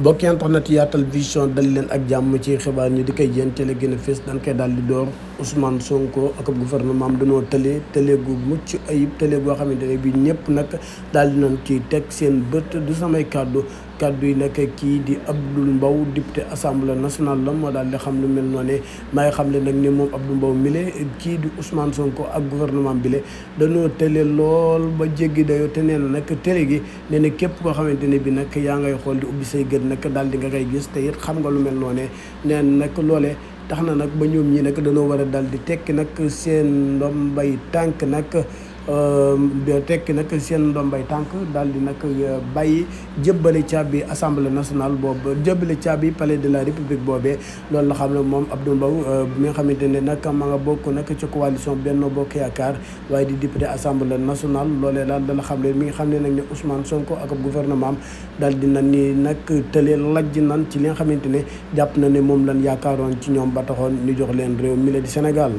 mbokki internet Yaatal Vision dal leen ak jàmm ci xibaar ñi di koy yéen télé gën a fees dañ koy daal di door Ousmane Sonko ak gouvernement am dañoo télé gu mucc ayib télé goo xamante ne bii ñëpp nag daal di nañ ci teg seen bët du samay kàddu yi nag kii di Abdou Mbow député assemblée nationale la moo daal di xam lu mel noonu may xam le nag ni moom Abdou Mbow mile kii di Ousmane Sonko ak gouvernement bi le dañoo télé lool ba jéggi dayoo te nee na nag télé gi nee na képp koo xamante ne bi nag yaa ngay xool di ubbi say gët nag daal di nga koy gis te it xam nga lu mel noonu nee na nag loolee tax na nag ba ñoom ñii nag dañoo war a daal di tekki nag seen ndombay tànk nag tekki nag seen ndombay tànk daal di nag bàyyi jëbbale caabi assemblée nationale boobu jëbbale caabi palais de la république boobee loolu la xam ne moom Abdou Mbow mi nga xamante ne nag ma nga bokk nag ci coalition Benno Bokk Yaakaar waaye di député assemblée nationale loolee daal dala xam ne mi nga xam ne nag ne Ousmane Sonko ak gouvernement am daal di nan ni nag tëlee lajj nan ci li nga xamante ne jàpp na ne moom lan yaakaaroon ci ñoom ba taxoon ñu jox leen réew mi la di Sénégal.